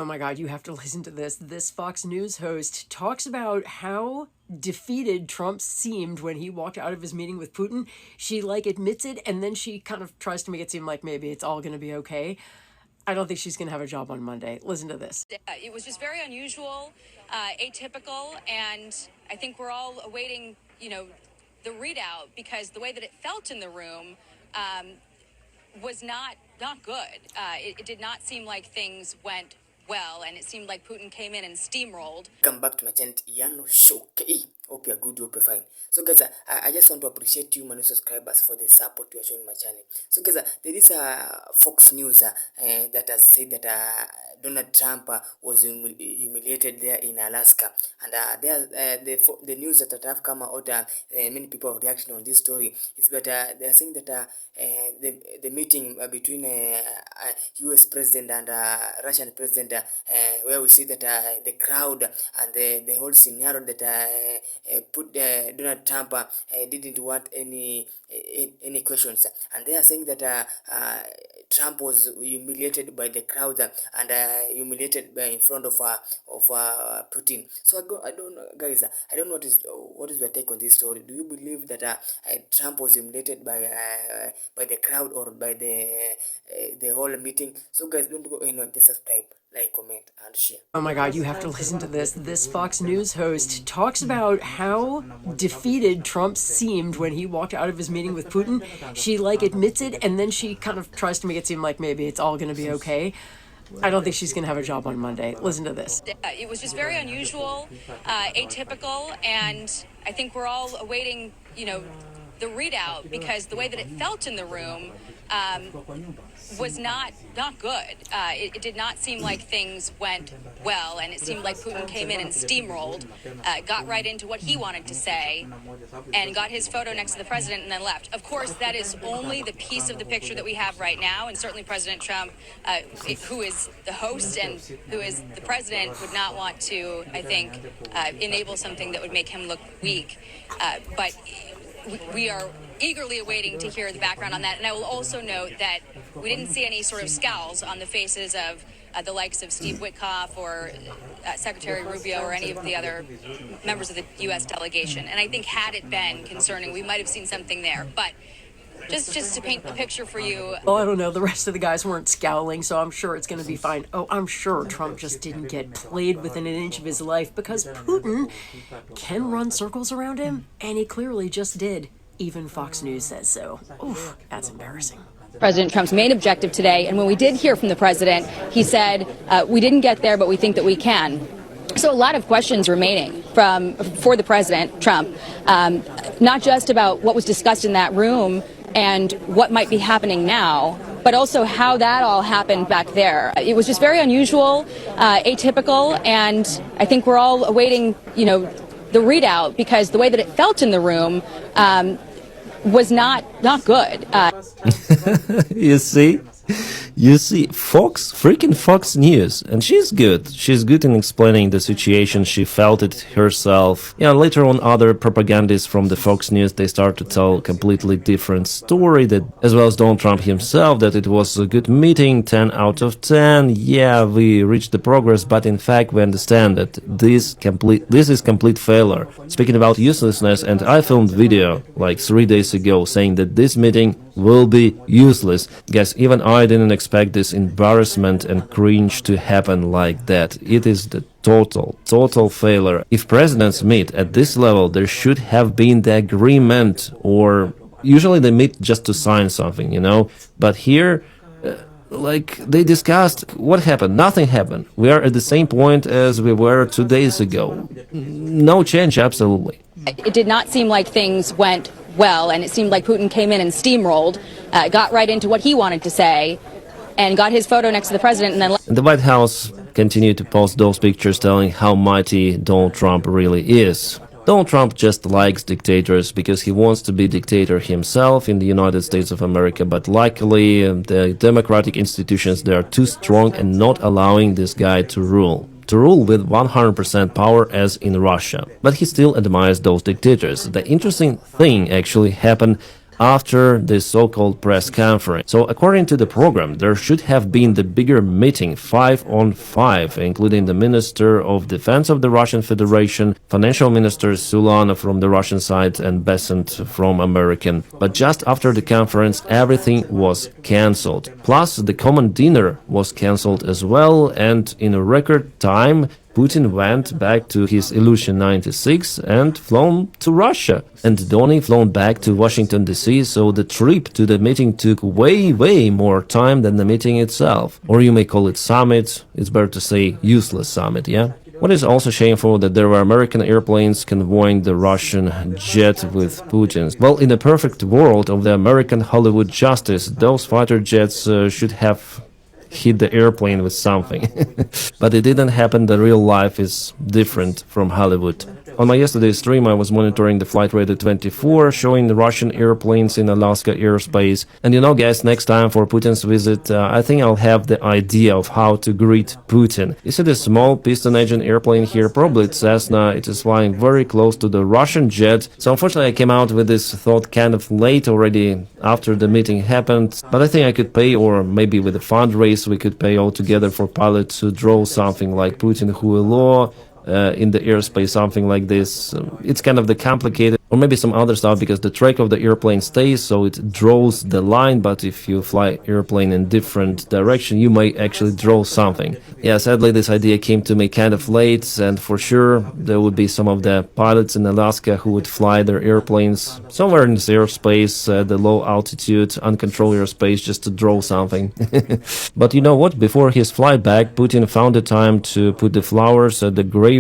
Oh my God, you have to listen to this. This Fox News host talks about how defeated Trump seemed when he walked out of his meeting with Putin. She admits it, and then she kind of tries to make it seem like maybe it's all going to be okay. I don't think she's going to have a job on Monday. Listen to this. It was just very unusual, atypical, and I think we're all awaiting, the readout, because the way that it felt in the room was not good. It did not seem like things went well, and it seemed like Putin came in and steamrolled. Welcome back to my channel, Yano Show. Hope you're good, hope you're fine. So guys, I just want to appreciate you, my new subscribers, for the support you are showing my channel. So guys, there is a Fox News that has said that Donald Trump was humiliated there in Alaska, and the news that have come out, many people have reacted on this story. Is that they are saying that the meeting between U.S. president and Russian president, where we see that the crowd and the whole scenario that put Donald Trump didn't want any questions, and they are saying that Trump was humiliated by the crowd and humiliated in front of Putin. So I don't know, guys. I don't know what is your take on this story. Do you believe that Trump was humiliated by the crowd or by the whole meeting? So guys, don't go just subscribe, like, comment, and share. Oh my God, you have to listen to this. This Fox News host talks about how defeated Trump seemed when he walked out of his meeting with Putin. She admits it, and then she kind of tries to make it seem like maybe it's all going to be okay. I don't think she's going to have a job on Monday. Listen to this. It was just very unusual, atypical, and I think we're all awaiting, the readout, because the way that it felt in the room was not good. It did not seem like things went well, and it seemed like Putin came in and steamrolled, got right into what he wanted to say, and got his photo next to the president and then left. Of course, that is only the piece of the picture that we have right now, and certainly President Trump, who is the host and who is the president, would not want to, I think, enable something that would make him look weak. But we are eagerly awaiting to hear the background on that. And I will also note that we didn't see any sort of scowls on the faces of the likes of Steve Witkoff or Secretary Rubio or any of the other members of the U.S. delegation. And I think had it been concerning, we might have seen something there. But just to paint the picture for you. Well, I don't know. The rest of the guys weren't scowling, so I'm sure it's going to be fine. Oh, I'm sure Trump just didn't get played within an inch of his life, because Putin can run circles around him, and he clearly just did. Even Fox News says so. Oof, that's embarrassing. President Trump's main objective today, and when we did hear from the president, he said, we didn't get there, but we think that we can. So a lot of questions remaining for the president, Trump, not just about what was discussed in that room and what might be happening now, but also how that all happened back there. It was just very unusual, atypical, and I think we're all awaiting, the readout, because the way that it felt in the room was not good. You see, freaking Fox News, and she's good in explaining the situation. She felt it herself. Yeah, later on, other propagandists from the Fox News, they start to tell completely different story, that as well as Donald Trump himself, that it was a good meeting, 10 out of 10. Yeah, we reached the progress, but in fact we understand that this is complete failure. Speaking about uselessness, and I filmed video like 3 days ago saying that this meeting will be useless. Guys, even I didn't expect this embarrassment and cringe to happen like that. It is the total failure. If presidents meet at this level, there should have been the agreement, or usually they meet just to sign something, but here they discussed what happened. Nothing happened. We are at the same point as we were 2 days ago. No change, absolutely. It did not seem like things went well, and it seemed like Putin came in and steamrolled, got right into what he wanted to say, and got his photo next to the president and then left. The White House continued to post those pictures telling how mighty Donald Trump really is. Donald Trump just likes dictators because he wants to be dictator himself in the United States of America, but luckily the democratic institutions, they are too strong and not allowing this guy to rule with 100% power as in Russia. But he still admires those dictators. The interesting thing actually happened after this so-called press conference. So according to the program, there should have been the bigger meeting, 5-on-5, including the Minister of Defense of the Russian Federation, Financial Minister Sulanov from the Russian side, and Besant from American. But just after the conference, everything was cancelled. Plus, the common dinner was cancelled as well, and in a record time, Putin went back to his Illusion 96 and flown to Russia. And Donny flown back to Washington DC, so the trip to the meeting took way more time than the meeting itself. Or you may call it summit, it's better to say useless summit, yeah? What is also shameful that there were American airplanes convoying the Russian jet with Putin's. Well, in a perfect world of the American Hollywood justice, those fighter jets should have hit the airplane with something. But it didn't happen. The real life is different from Hollywood. On my yesterday's stream, I was monitoring the Flight Radar 24, showing the Russian airplanes in Alaska airspace. And you know, guys, next time for Putin's visit, I think I'll have the idea of how to greet Putin. You see this small piston engine airplane here? Probably it's Cessna. It is flying very close to the Russian jet. So unfortunately, I came out with this thought kind of late already after the meeting happened. But I think I could pay, or maybe with a fundraise, we could pay all together for pilots to draw something like Putin Huilo in the airspace, something like this. It's kind of the complicated, or maybe some other stuff, because the track of the airplane stays, so it draws the line, but if you fly airplane in different direction, you may actually draw something. Yeah, sadly, this idea came to me kind of late, and for sure, there would be some of the pilots in Alaska who would fly their airplanes somewhere in this airspace, the low altitude, uncontrolled airspace, just to draw something. But you know what? Before his flight back, Putin found the time to put the flowers at the graveyard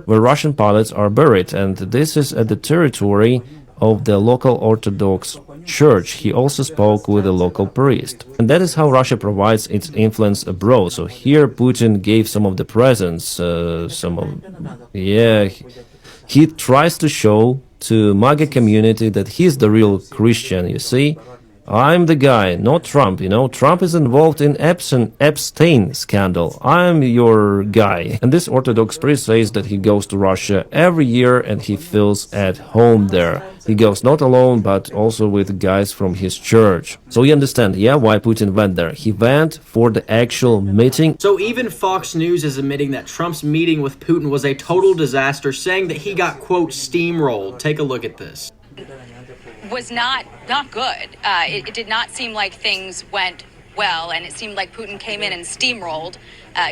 where Russian pilots are buried, and this is at the territory of the local Orthodox Church. He also spoke with a local priest. And that is how Russia provides its influence abroad. So here Putin gave some of the presents, he tries to show to MAGA community that he's the real Christian, you see. I'm the guy, not Trump, you know. Trump is involved in Epstein scandal. I'm your guy. And this Orthodox priest says that he goes to Russia every year and he feels at home there. He goes not alone, but also with guys from his church. So you understand, yeah, why Putin went there. He went for the actual meeting. So even Fox News is admitting that Trump's meeting with Putin was a total disaster, saying that he got, quote, steamrolled. Take a look at this. Was not good. It did not seem like things went well, and it seemed like Putin came in and steamrolled,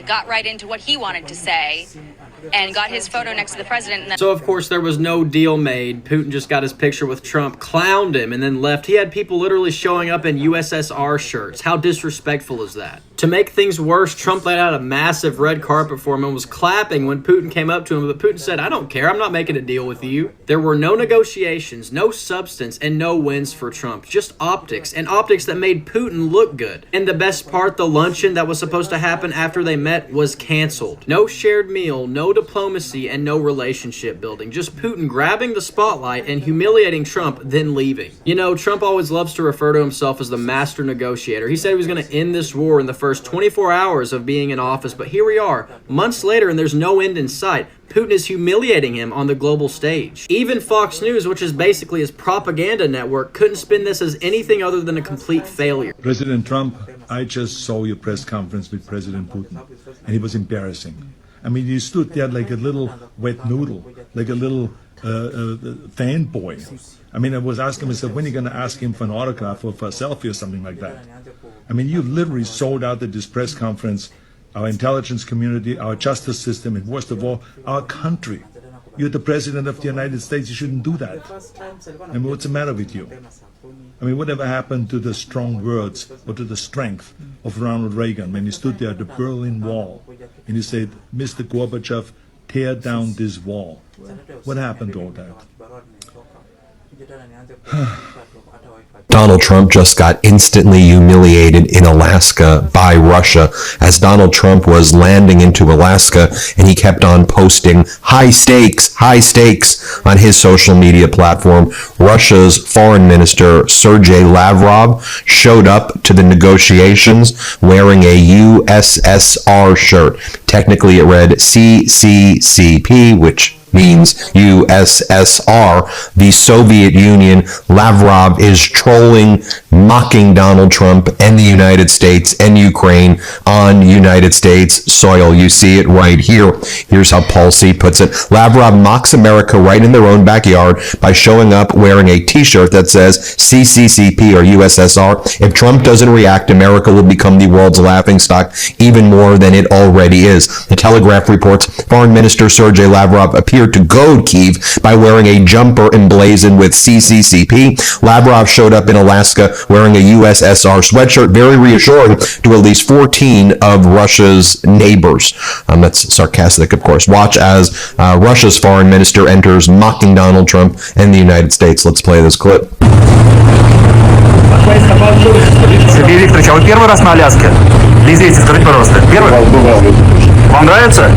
got right into what he wanted to say, and got his photo next to the president. And then So, of course, there was no deal made. Putin just got his picture with Trump, clowned him, and then left. He had people literally showing up in USSR shirts. How disrespectful is that? To make things worse, Trump laid out a massive red carpet for him and was clapping when Putin came up to him, but Putin said, "I don't care. I'm not making a deal with you." There were no negotiations, no substance, and no wins for Trump. Just optics, and optics that made Putin look good. And the best part, the luncheon that was supposed to happen after they met was canceled. No shared meal, no diplomacy, and no relationship building. Just Putin grabbing the spotlight and humiliating Trump, then leaving. You know, Trump always loves to refer to himself as the master negotiator. He said he was going to end this war in the first 24 hours of being in office, but here we are, months later, and there's no end in sight. Putin is humiliating him on the global stage. Even Fox News, which is basically his propaganda network, couldn't spin this as anything other than a complete failure. President Trump, I just saw your press conference with President Putin, and it was embarrassing. I mean, you stood there like a little wet noodle, like a little fanboy. I mean, I was asking myself, when are you going to ask him for an autograph or for a selfie or something like that? I mean, you literally sold out at this press conference our intelligence community, our justice system, and worst of all, our country. You're the President of the United States. You shouldn't do that. I mean, what's the matter with you? I mean, whatever happened to the strong words or to the strength of Ronald Reagan when he stood there at the Berlin Wall and he said, "Mr. Gorbachev, tear down this wall"? What happened to all that? Donald Trump just got instantly humiliated in Alaska by Russia as Donald Trump was landing into Alaska, and he kept on posting high stakes on his social media platform. Russia's foreign minister Sergei Lavrov showed up to the negotiations wearing a USSR shirt. Technically it read CCCP, which means USSR, the Soviet Union. Lavrov is trolling, mocking Donald Trump and the United States and Ukraine on United States soil. You see it right here. Here's how Paul C. puts it. Lavrov mocks America right in their own backyard by showing up wearing a t-shirt that says CCCP or USSR. If Trump doesn't react, America will become the world's laughingstock even more than it already is. The Telegraph reports Foreign Minister Sergei Lavrov appeared to goad Kyiv by wearing a jumper emblazoned with CCCP. Lavrov showed up in Alaska wearing a USSR sweatshirt, very reassuring to at least 14 of Russia's neighbors. That's sarcastic, of course. Watch as Russia's foreign minister enters, mocking Donald Trump and the United States. Let's play this clip. Сергей Викторович, а вы первый раз на Аляске? Лизейте, скажите, пожалуйста, первый? Вам нравится?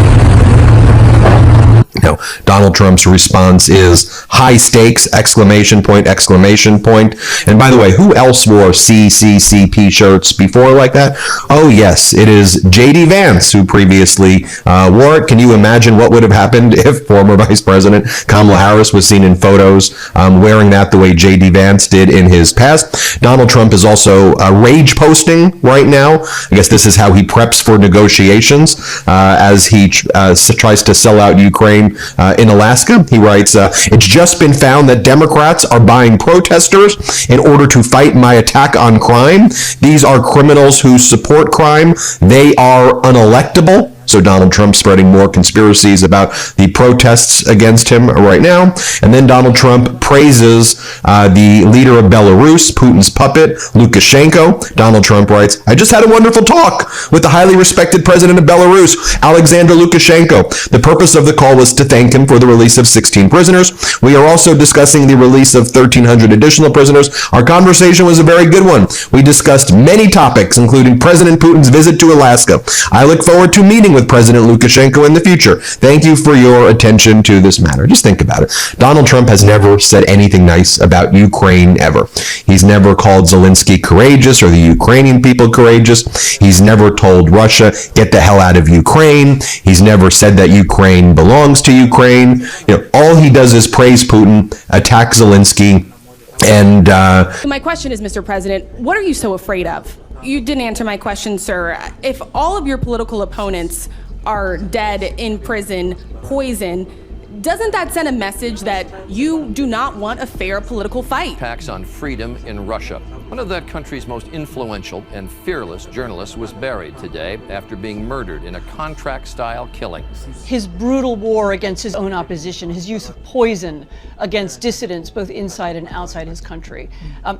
No, Donald Trump's response is high stakes, exclamation point, exclamation point. And by the way, who else wore CCCP shirts before like that? Oh, yes, it is J.D. Vance who previously wore it. Can you imagine what would have happened if former Vice President Kamala Harris was seen in photos wearing that the way J.D. Vance did in his past? Donald Trump is also rage posting right now. I guess this is how he preps for negotiations as he tries to sell out Ukraine in Alaska. He writes, it's just been found that Democrats are buying protesters in order to fight my attack on crime. These are criminals who support crime. They are unelectable. So Donald Trump spreading more conspiracies about the protests against him right now. And then Donald Trump praises the leader of Belarus, Putin's puppet, Lukashenko. Donald Trump writes, I just had a wonderful talk with the highly respected president of Belarus, Alexander Lukashenko. The purpose of the call was to thank him for the release of 16 prisoners. We are also discussing the release of 1,300 additional prisoners. Our conversation was a very good one. We discussed many topics, including President Putin's visit to Alaska. I look forward to meeting with President Lukashenko in the future. Thank you for your attention to this matter. Just think about it. Donald Trump has never said anything nice about Ukraine ever. He's never called Zelensky courageous or the Ukrainian people courageous. He's never told Russia, get the hell out of Ukraine. He's never said that Ukraine belongs to Ukraine. All he does is praise Putin, attack Zelensky, and My question is, Mr. President, what are you so afraid of? You didn't answer my question, sir. If all of your political opponents are dead, in prison, poisoned, doesn't that send a message that you do not want a fair political fight? Attacks on freedom in Russia. One of that country's most influential and fearless journalists was buried today after being murdered in a contract-style killing. His brutal war against his own opposition, his use of poison against dissidents both inside and outside his country.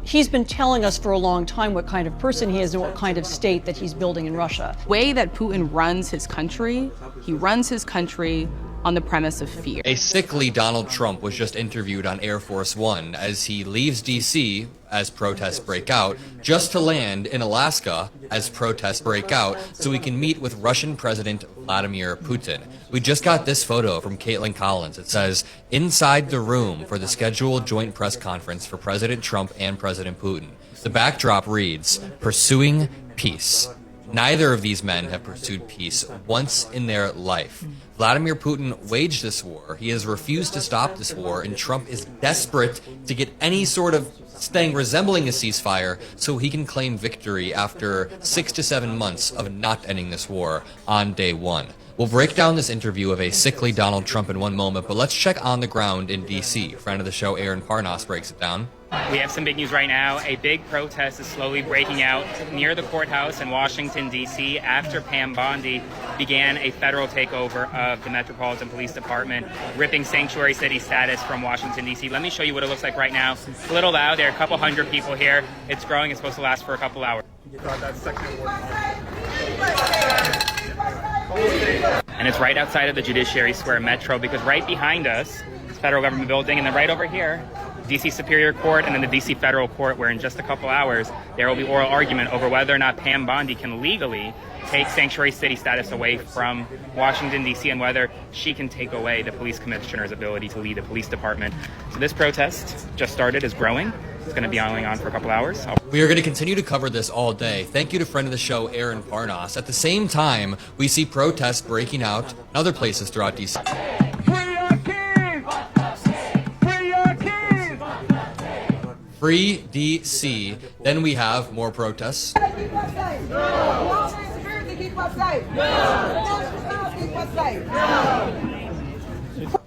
He's been telling us for a long time what kind of person he is and what kind of state that he's building in Russia. The way that Putin runs his country, he runs his country on the premise of fear. A sickly Donald Trump was just interviewed on Air Force One as he leaves D.C. as protests break out, just to land in Alaska as protests break out so he can meet with Russian President Vladimir Putin. We just got this photo from Caitlin Collins. It says, inside the room for the scheduled joint press conference for President Trump and President Putin. The backdrop reads, pursuing peace. Neither of these men have pursued peace once in their life. Vladimir Putin waged this war. He has refused to stop this war, and Trump is desperate to get any sort of thing resembling a ceasefire so he can claim victory after 6 to 7 months of not ending this war on day one. We'll break down this interview of a sickly Donald Trump in one moment, but let's check on the ground in D.C. Friend of the show, Aaron Parnas, breaks it down. We have some big news right now. A big protest is slowly breaking out near the courthouse in Washington, D.C. after Pam Bondi began a federal takeover of the Metropolitan Police Department, ripping sanctuary city status from Washington, D.C. Let me show you what it looks like right now. It's a little loud. There are a couple hundred people here. It's growing. It's supposed to last for a couple hours. And it's right outside of the Judiciary Square Metro, because right behind us is the federal government building, and then right over here, D.C. Superior Court and then the D.C. Federal Court, where in just a couple hours there will be oral argument over whether or not Pam Bondi can legally take sanctuary city status away from Washington, D.C., and whether she can take away the police commissioner's ability to lead the police department. So this protest just started, is growing. It's going to be going on for a couple hours. We are going to continue to cover this all day. Thank you to friend of the show, Aaron Parnas. At the same time, we see protests breaking out in other places throughout D.C. Free DC. Then we have more protests.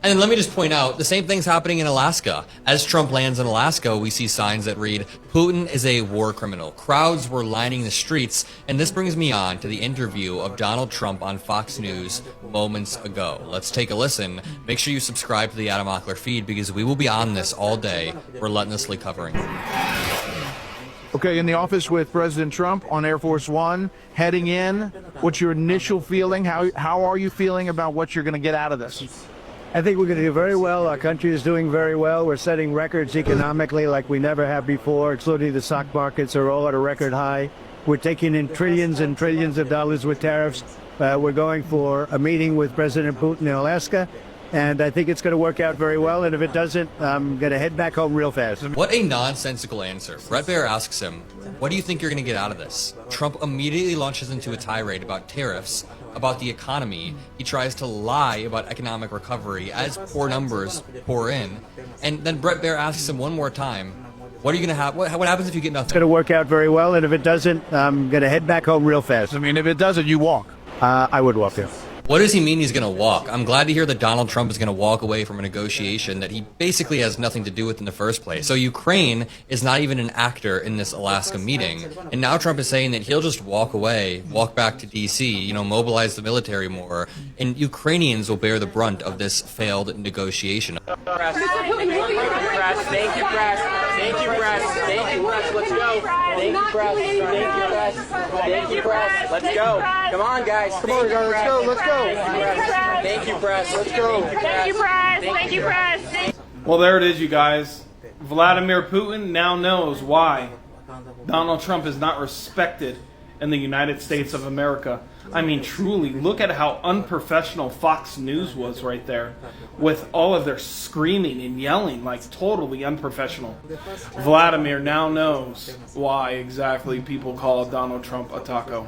And let me just point out, the same thing's happening in Alaska. As Trump lands in Alaska, we see signs that read, Putin is a war criminal. Crowds were lining the streets, and this brings me on to the interview of Donald Trump on Fox News moments ago. Let's take a listen. Make sure you subscribe to the Adam Ockler feed because we will be on this all day, relentlessly covering. Okay, in the office with President Trump on Air Force One, heading in. What's your initial feeling? How are you feeling about what you're going to get out of this? I think we're going to do very well. Our country is doing very well. We're setting records economically like we never have before, including the stock markets are all at a record high. We're taking in trillions and trillions of dollars with tariffs. We're going for a meeting with President Putin in Alaska, and I think it's going to work out very well. And if it doesn't, I'm going to head back home real fast. What a nonsensical answer. Bret Baier asks him, what do you think you're going to get out of this? Trump immediately launches into a tirade about tariffs, about the economy. He tries to lie about economic recovery as poor numbers pour in. And then Bret Baier asks him one more time, what are you going to have? What happens if you get nothing? It's going to work out very well. And if it doesn't, I'm going to head back home real fast. I mean, if it doesn't, you walk. I would walk, yeah. What does he mean he's going to walk? I'm glad to hear that Donald Trump is going to walk away from a negotiation that he basically has nothing to do with in the first place. So Ukraine is not even an actor in this Alaska meeting. And now Trump is saying that he'll just walk away, walk back to D.C., mobilize the military more, and Ukrainians will bear the brunt of this failed negotiation. Thank you, press. Thank you, press. Thank you, press. Thank you, press. Let's go. Thank you, press. Thank you, press. Thank you, press. Let's go. Come on, guys. Come on, guys. Let's go. Let's go. Thank you, press. Let's go. Thank you, press. Thank you, press. Well, there it is, you guys. Vladimir Putin now knows why Donald Trump is not respected in the United States of America. I mean, truly, look at how unprofessional Fox News was right there, with all of their screaming and yelling, like totally unprofessional. Vladimir now knows why exactly people call Donald Trump a taco.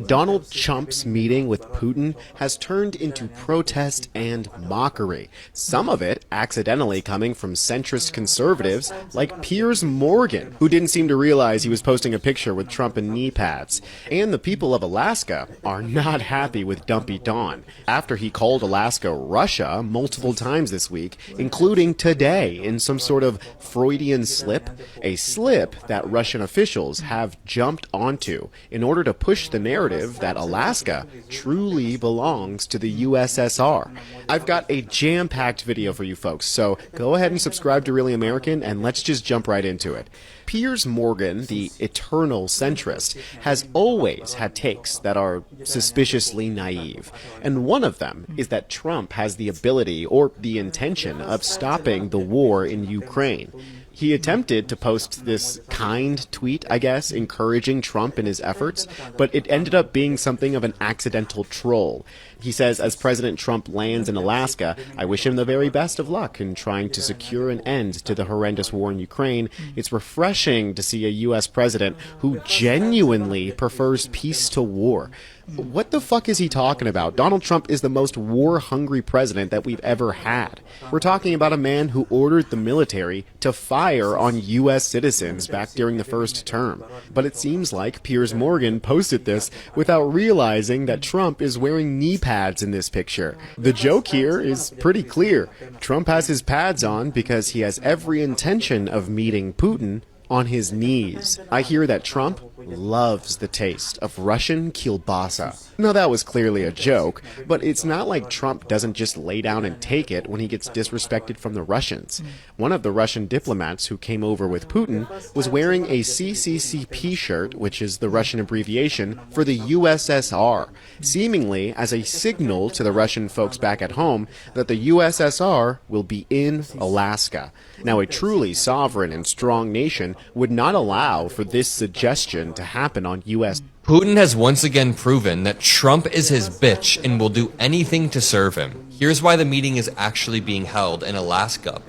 Donald Trump's meeting with Putin has turned into protest and mockery, some of it accidentally coming from centrist conservatives like Piers Morgan, who didn't seem to realize he was posting a picture with Trump in knee pads. And the people of Alaska are not happy with Dumpy Don, after he called Alaska Russia multiple times this week, including today in some sort of Freudian slip, a slip that Russian officials have jumped onto in order to push the narrative that Alaska truly belongs to the USSR. I've got a jam-packed video for you folks, so go ahead and subscribe to Really American and let's just jump right into it. Piers Morgan, the eternal centrist, has always had takes that are suspiciously naive. And one of them is that Trump has the ability or the intention of stopping the war in Ukraine. He attempted to post this kind tweet, I guess, encouraging Trump in his efforts, but it ended up being something of an accidental troll. He says, as President Trump lands in Alaska, I wish him the very best of luck in trying to secure an end to the horrendous war in Ukraine. It's refreshing to see a U.S. president who genuinely prefers peace to war. What the fuck is he talking about? Donald Trump is the most war-hungry president that we've ever had. We're talking about a man who ordered the military to fire on U.S. citizens back during the first term. But it seems like Piers Morgan posted this without realizing that Trump is wearing knee pads in this picture. The joke here is pretty clear. Trump has his pads on because he has every intention of meeting Putin on his knees. I hear that Trump loves the taste of Russian kielbasa. Now that was clearly a joke, but it's not like Trump doesn't just lay down and take it when he gets disrespected from the Russians. One of the Russian diplomats who came over with Putin was wearing a CCCP shirt, which is the Russian abbreviation for the USSR, seemingly as a signal to the Russian folks back at home that the USSR will be in Alaska. Now, a truly sovereign and strong nation would not allow for this suggestion to happen on U.S. Putin has once again proven that Trump is his bitch and will do anything to serve him. Here's why the meeting is actually being held in Alaska.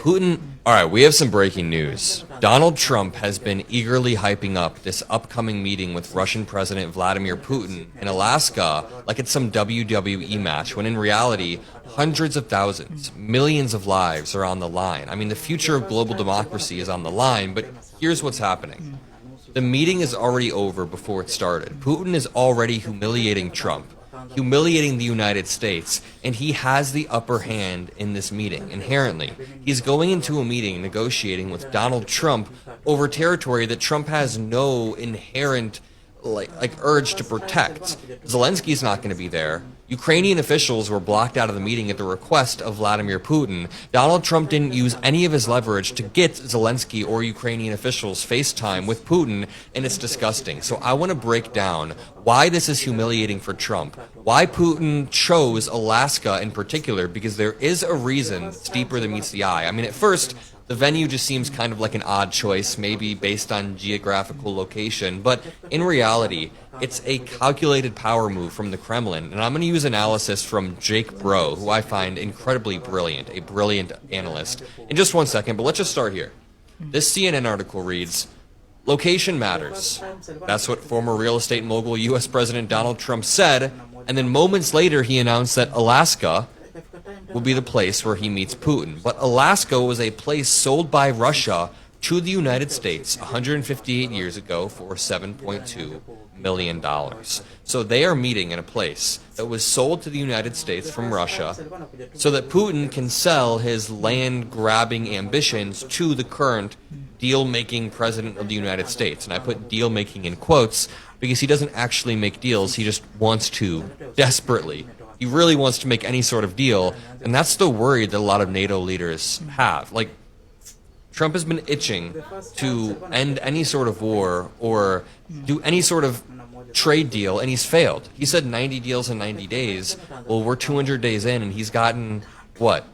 Alright, we have some breaking news. Donald Trump has been eagerly hyping up this upcoming meeting with Russian President Vladimir Putin in Alaska like it's some WWE match, when in reality, hundreds of thousands, millions of lives are on the line. I mean, the future of global democracy is on the line, but here's what's happening. The meeting is already over before it started. Putin is already humiliating Trump, humiliating the United States, and he has the upper hand in this meeting, inherently. He's going into a meeting negotiating with Donald Trump over territory that Trump has no inherent urge to protect. Zelensky's not going to be there. Ukrainian officials were blocked out of the meeting at the request of Vladimir Putin. Donald Trump didn't use any of his leverage to get Zelensky or Ukrainian officials FaceTime with Putin, and it's disgusting. So I want to break down why this is humiliating for Trump, why Putin chose Alaska in particular, because there is a reason it's deeper than meets the eye. I mean, at first, the venue just seems kind of like an odd choice, maybe based on geographical location, but in reality, it's a calculated power move from the Kremlin, and I'm going to use analysis from Jake Bro, who I find incredibly brilliant, a brilliant analyst, in just 1 second, but let's just start here. This CNN article reads, "Location matters." That's what former real estate mogul U.S. President Donald Trump said, and then moments later he announced that Alaska will be the place where he meets Putin. But Alaska was a place sold by Russia to the United States 158 years ago for $7.2 million. So they are meeting in a place that was sold to the United States from Russia so that Putin can sell his land-grabbing ambitions to the current deal-making president of the United States. And I put deal-making in quotes because he doesn't actually make deals, he just wants to, desperately. He really wants to make any sort of deal, and that's the worry that a lot of NATO leaders have. Like, Trump has been itching to end any sort of war or do any sort of trade deal, and he's failed. He said 90 deals in 90 days. Well, we're 200 days in, and he's gotten, what,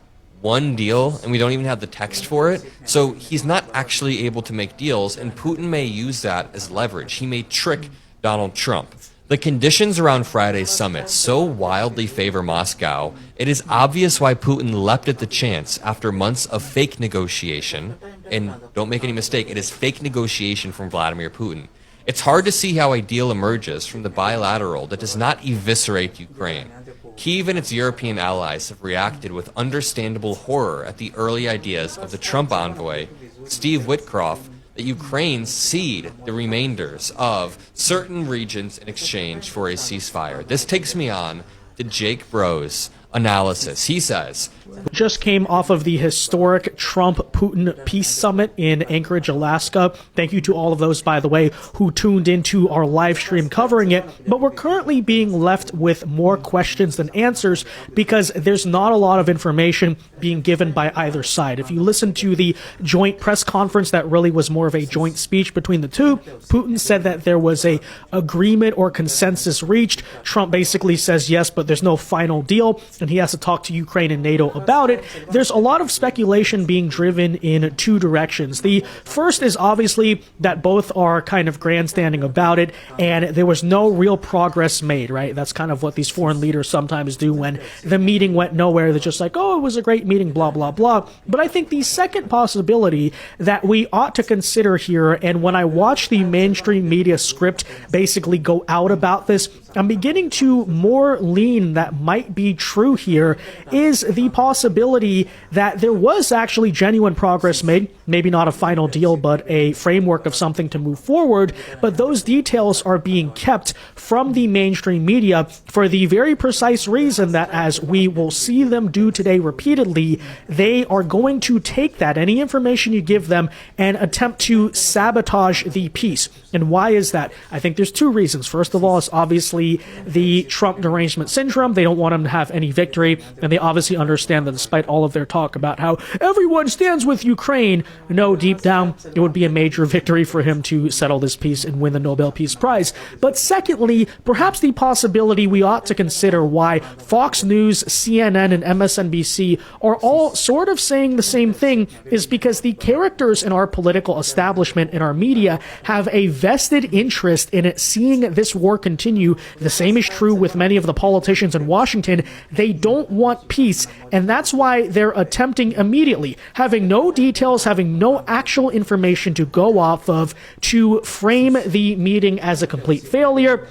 one deal, and we don't even have the text for it? So he's not actually able to make deals, and Putin may use that as leverage. He may trick Donald Trump. The conditions around Friday's summit so wildly favor Moscow, it is obvious why Putin leapt at the chance after months of fake negotiation, and don't make any mistake, it is fake negotiation from Vladimir Putin. It's hard to see how a deal emerges from the bilateral that does not eviscerate Ukraine. Kyiv and its European allies have reacted with understandable horror at the early ideas of the Trump envoy, Steve Witkoff, that Ukraine cede the remainders of certain regions in exchange for a ceasefire. This takes me on to Jake Bro's analysis. He says, just came off of the historic Trump-Putin peace summit in Anchorage, Alaska. Thank you to all of those, by the way, who tuned into our live stream covering it. But we're currently being left with more questions than answers because there's not a lot of information being given by either side. If you listen to the joint press conference that really was more of a joint speech between the two, Putin said that there was a agreement or consensus reached. Trump basically says yes, but there's no final deal, and he has to talk to Ukraine and NATO about it. There's a lot of speculation being driven in two directions. The first is obviously that both are kind of grandstanding about it, and there was no real progress made, right? That's kind of what these foreign leaders sometimes do when the meeting went nowhere. They're just like, oh, it was a great meeting, blah, blah, blah. But I think the second possibility that we ought to consider here, and when I watch the mainstream media script basically go out about this, I'm beginning to more lean that might be true here, is the possibility that there was actually genuine progress made, maybe not a final deal, but a framework of something to move forward, but those details are being kept from the mainstream media for the very precise reason that, as we will see them do today repeatedly, they are going to take that, any information you give them, and attempt to sabotage the peace. And why is that? I think there's two reasons. First of all, it's obviously the Trump derangement syndrome. They don't want him to have any victory, and they obviously understand that despite all of their talk about how everyone stands with Ukraine, no, deep down, it would be a major victory for him to settle this peace and win the Nobel Peace Prize. But secondly, perhaps the possibility we ought to consider why Fox News, CNN, and MSNBC are all sort of saying the same thing is because the characters in our political establishment, in our media, have a vested interest in it seeing this war continue. The same is true with many of the politicians in Washington. They don't want peace, and that's why they're attempting immediately, having no details, having having no actual information to go off of to frame the meeting as a complete failure.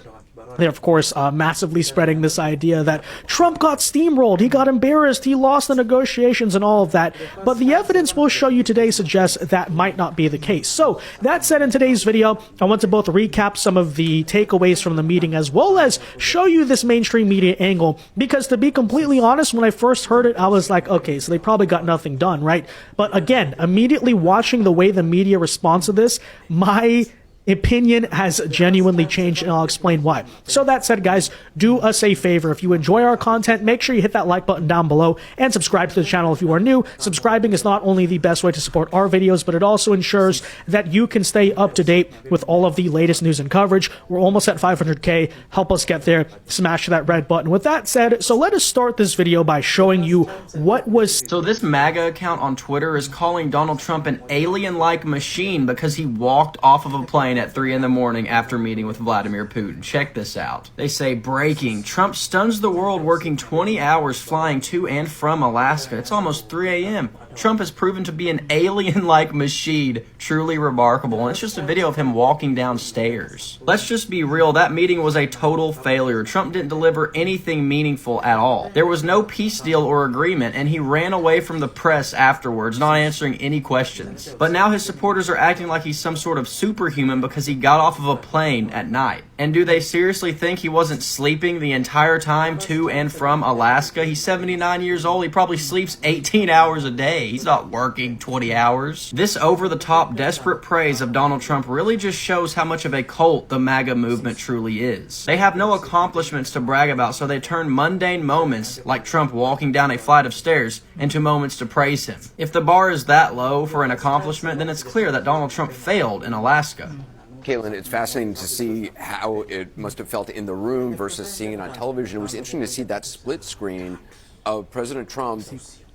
They're, of course, massively spreading this idea that Trump got steamrolled, he got embarrassed, he lost the negotiations and all of that. But the evidence we'll show you today suggests that might not be the case. So, that said, in today's video, I want to both recap some of the takeaways from the meeting as well as show you this mainstream media angle. Because to be completely honest, when I first heard it, I was like, okay, so they probably got nothing done, right? But again, immediately watching the way the media responds to this, my opinion has genuinely changed, and I'll explain why. So that said, guys, do us a favor. If you enjoy our content, make sure you hit that like button down below and subscribe to the channel if you are new. Subscribing is not only the best way to support our videos, but it also ensures that you can stay up to date with all of the latest news and coverage. We're almost at 500K. Help us get there. Smash that red button. With that said, so let us start this video by showing you what was... So this MAGA account on Twitter is calling Donald Trump an alien-like machine because he walked off of a plane at 3 in the morning after meeting with Vladimir Putin. Check this out. They say, breaking. Trump stuns the world working 20 hours flying to and from Alaska. It's almost 3 a.m. Trump has proven to be an alien-like machine. Truly remarkable. And it's just a video of him walking downstairs. Let's just be real. That meeting was a total failure. Trump didn't deliver anything meaningful at all. There was no peace deal or agreement, and he ran away from the press afterwards, not answering any questions. But now his supporters are acting like he's some sort of superhuman because he got off of a plane at night. And do they seriously think he wasn't sleeping the entire time to and from Alaska? He's 79 years old. He probably sleeps 18 hours a day. He's not working 20 hours. This over-the-top desperate praise of Donald Trump really just shows how much of a cult the MAGA movement truly is. They have no accomplishments to brag about, so they turn mundane moments, like Trump walking down a flight of stairs, into moments to praise him. If the bar is that low for an accomplishment, then it's clear that Donald Trump failed in Alaska. Caitlin, it's fascinating to see how it must have felt in the room versus seeing it on television. It was interesting to see that split screen of President Trump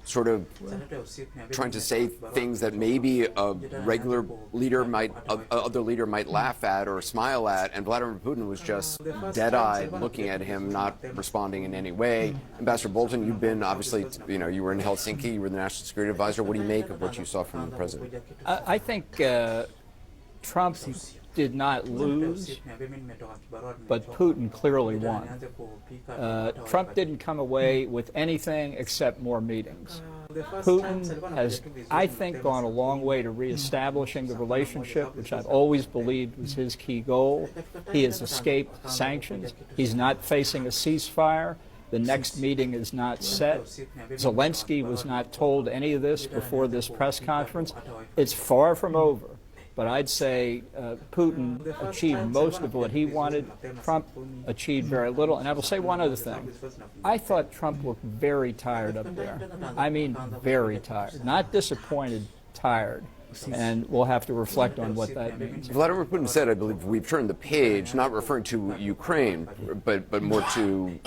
sort of trying to say things that maybe a regular leader might, other leader might laugh at or smile at, and Vladimir Putin was just dead-eyed looking at him, not responding in any way. Ambassador Bolton, you've been obviously, you were in Helsinki, you were the National Security Advisor. What do you make of what you saw from the president? I think Trump did not lose, but Putin clearly won. Trump didn't come away with anything except more meetings. Putin has, I think, gone a long way to reestablishing the relationship, which I've always believed was his key goal. He has escaped sanctions. He's not facing a ceasefire. The next meeting is not set. Zelensky was not told any of this before this press conference. It's far from over. But I'd say Putin achieved most of what he wanted. Trump achieved very little. And I will say one other thing. I thought Trump looked very tired up there. I mean, very tired. Not disappointed, tired. And we'll have to reflect on what that means. Vladimir Putin said, I believe, we've turned the page, not referring to Ukraine, but more to,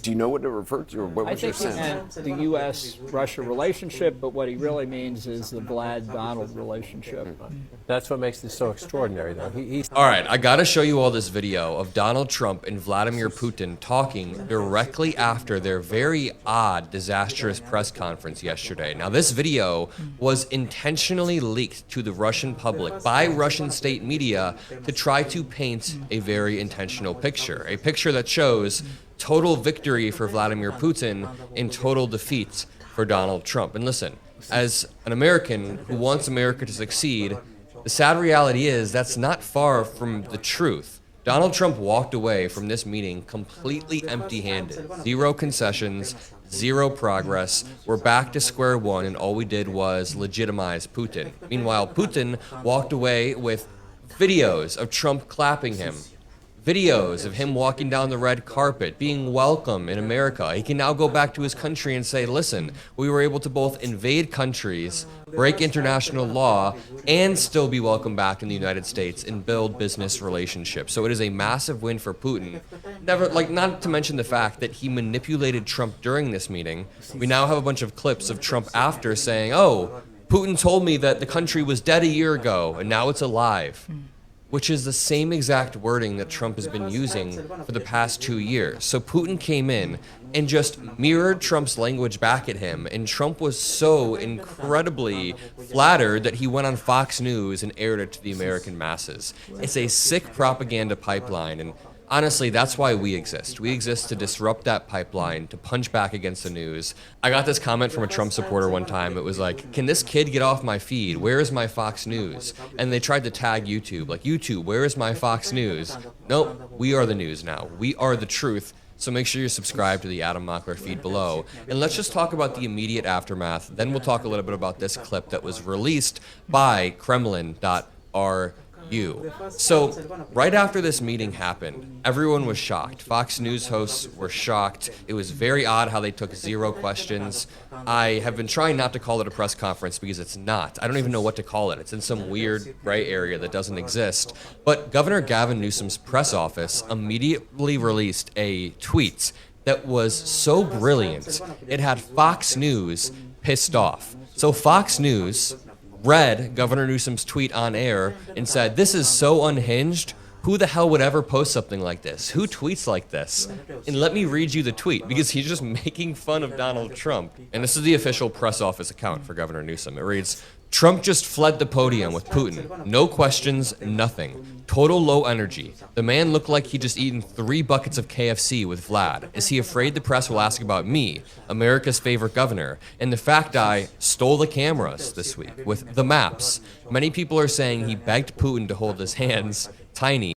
do you know what it referred to, or what was your sense? I think he meant the U.S.-Russia relationship, but what he really means is the Vlad-Donald relationship. That's what makes this so extraordinary, though. All right, I gotta show you all this video of Donald Trump and Vladimir Putin talking directly after their very odd, disastrous press conference yesterday. Now, this video was intentionally leaked to the Russian public by Russian state media to try to paint a very intentional picture, a picture that shows total victory for Vladimir Putin and total defeat for Donald Trump. And listen, as an American who wants America to succeed, the sad reality is that's not far from the truth. Donald Trump walked away from this meeting completely empty-handed. Zero concessions, zero progress. We're back to square one, and all we did was legitimize Putin. Meanwhile, Putin walked away with videos of Trump clapping him, videos of him walking down the red carpet, being welcome in America. He can now go back to his country and say, listen, we were able to both invade countries, break international law, and still be welcome back in the United States and build business relationships. So it is a massive win for Putin. Not to mention the fact that he manipulated Trump during this meeting. We now have a bunch of clips of Trump after saying, oh, Putin told me that the country was dead a year ago, and now it's alive. which is the same exact wording that Trump has been using for the past 2 years. So Putin came in and just mirrored Trump's language back at him, and Trump was so incredibly flattered that he went on Fox News and aired it to the American masses. It's a sick propaganda pipeline, and honestly, that's why we exist. We exist to disrupt that pipeline, to punch back against the news. I got this comment from a Trump supporter one time. It was like, can this kid get off my feed? Where is my Fox News? And they tried to tag YouTube, like, YouTube, where is my Fox News? Nope, we are the news now. We are the truth. So make sure you're subscribed to the Adam Mockler feed below. And let's just talk about the immediate aftermath. Then we'll talk a little bit about this clip that was released by Kremlin.ru. So right after this meeting happened, everyone was shocked. Fox News hosts were shocked. It was very odd how they took 0 questions. I have been trying not to call it a press conference because it's not. I don't even know what to call it. It's in some weird gray area that doesn't exist. But Governor Gavin Newsom's press office immediately released a tweet that was so brilliant, it had Fox News pissed off. So Fox News read Governor Newsom's tweet on air and said, "This is so unhinged. Who the hell would ever post something like this? Who tweets like this?" And let me read you the tweet, because he's just making fun of Donald Trump. And this is the official press office account for Governor Newsom. It reads, "Trump just fled the podium with Putin. No questions, nothing. Total low energy. The man looked like he'd just eaten 3 buckets of KFC with Vlad. Is he afraid the press will ask about me, America's favorite governor, and the fact I stole the cameras this week with the maps? Many people are saying he begged Putin to hold his hands tiny